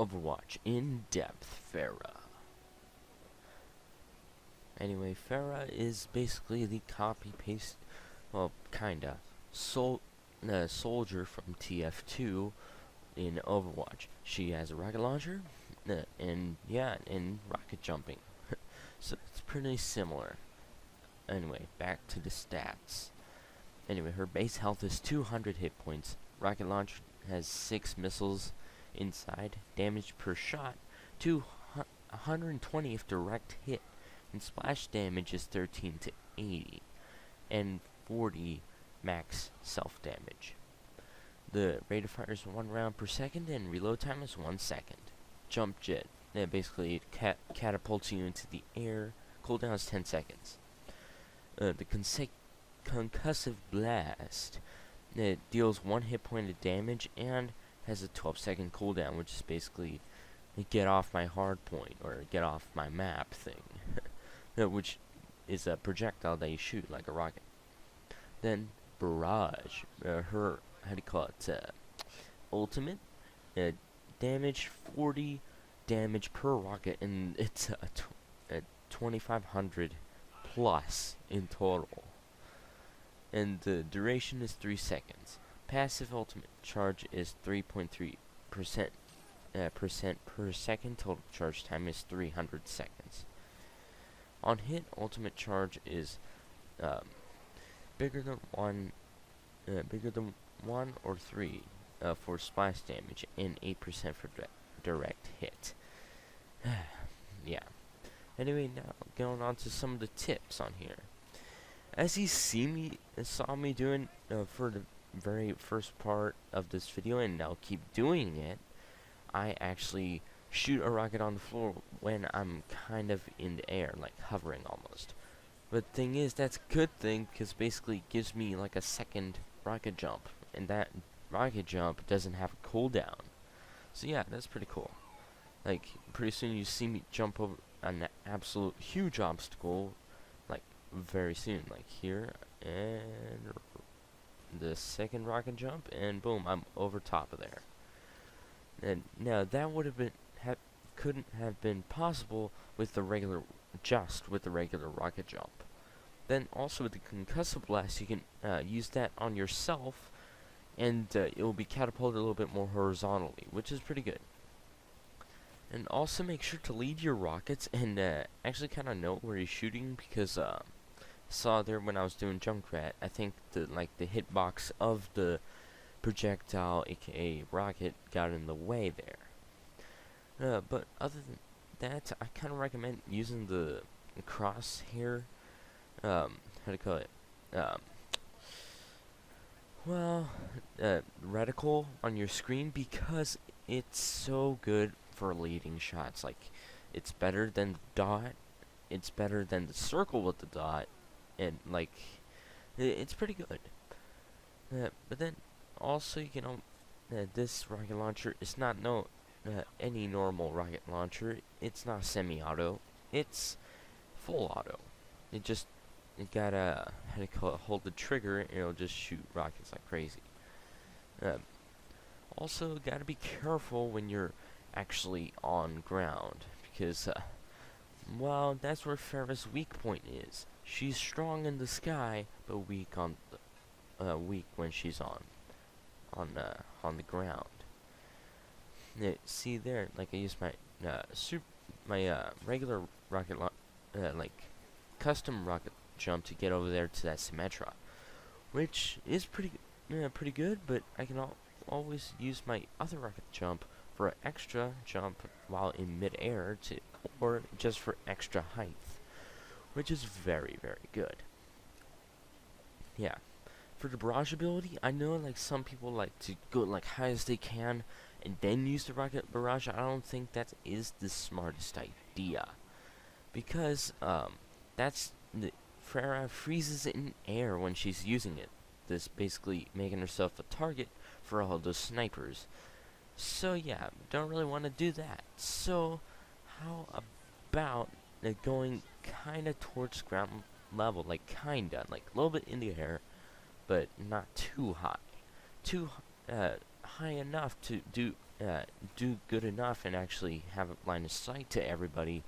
Overwatch in-depth phara. Anyway, phara is basically the copy-paste, well, kinda, soldier from TF2 in Overwatch. She has a rocket launcher, and yeah, and rocket jumping. So it's pretty similar. Anyway, back to the stats. Anyway, her base health is 200 hit points. Rocket launcher has 6 missiles inside. Damage per shot, 120 if direct hit. And splash damage is 13 to 80. And 40 max self-damage. The rate of fire is 1 round per second, and reload time is 1 second. Jump jet. Basically, it catapults you into the air. Cooldown is 10 seconds. The concussive blast. It deals 1 hit point of damage and has a 12-second cooldown, which is basically a get off my hard point or get off my map thing. Which is a projectile that you shoot like a rocket. Then barrage. Her, how do you call it? Ultimate. Damage 40 damage per rocket, and it's a 2500 plus in total. And the duration is 3 seconds. Passive ultimate charge is 3.3% per second. Total charge time is 300 seconds. On hit, ultimate charge is bigger than one or 3 for splash damage, and 8% for direct hit. Yeah. Anyway, now going on to some of the tips on here. As you saw me doing for the very first part of this video, and I'll keep doing it, I actually shoot a rocket on the floor when I'm kind of in the air, like hovering almost. But the thing is, that's a good thing, because basically it gives me like a second rocket jump, and that rocket jump doesn't have a cooldown. So yeah, that's pretty cool. Like, pretty soon you see me jump over an absolute huge obstacle, like, very soon. Like, here, and the second rocket jump, and boom, I'm over top of there. And now, that would have been, couldn't have been possible with the regular, rocket jump. Then, also with the concussive blast, you can use that on yourself, and it will be catapulted a little bit more horizontally, which is pretty good. And also make sure to lead your rockets and actually kind of know where you're shooting, because I saw there when I was doing Junkrat, I think the hitbox of the projectile, aka rocket, got in the way there. But other than that, I kind of recommend using the crosshair, how do you call it? Reticle on your screen, because it's so good for leading shots. Like, it's better than the dot, it's better than the circle with the dot, and like, it's pretty good. But then also, you know, this rocket launcher is not any normal rocket launcher. It's not semi-auto, it's full auto. It gotta, how do you call it, hold the trigger, and it'll just shoot rockets like crazy. Also, gotta be careful when you're actually on ground, because well, that's where phara's weak point is. She's strong in the sky, but weak on weak when she's on the ground. See there, like, I used my regular rocket like custom rocket jump to get over there to that Symmetra, which is pretty good, but I can always use my other rocket jump for an extra jump while in mid-air, or just for extra height, which is very, very good. Yeah. For the barrage ability, I know like some people like to go like high as they can and then use the rocket barrage. I don't think that is the smartest idea, because that's the phara freezes in air when she's using it. This basically making herself a target for all those snipers. So yeah, don't really want to do that. So how about going kinda towards ground level, like kinda, like a little bit in the air, but not too high. High enough to do do good enough and actually have a line of sight to everybody,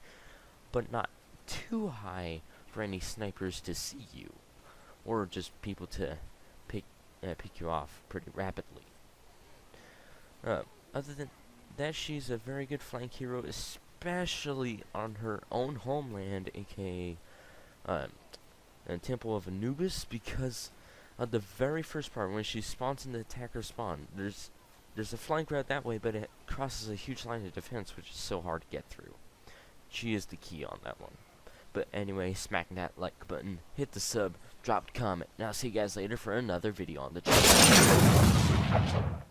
but not too high for any snipers to see you, or just people to pick you off pretty rapidly. Other than that, she's a very good flank hero, especially on her own homeland, aka the Temple of Anubis, because the very first part, when she spawns in the attacker spawn, there's a flank route that way, but it crosses a huge line of defense, which is so hard to get through. She is the key on that one. But anyway, smack that like button, hit the sub, drop a comment, and I'll see you guys later for another video on the channel.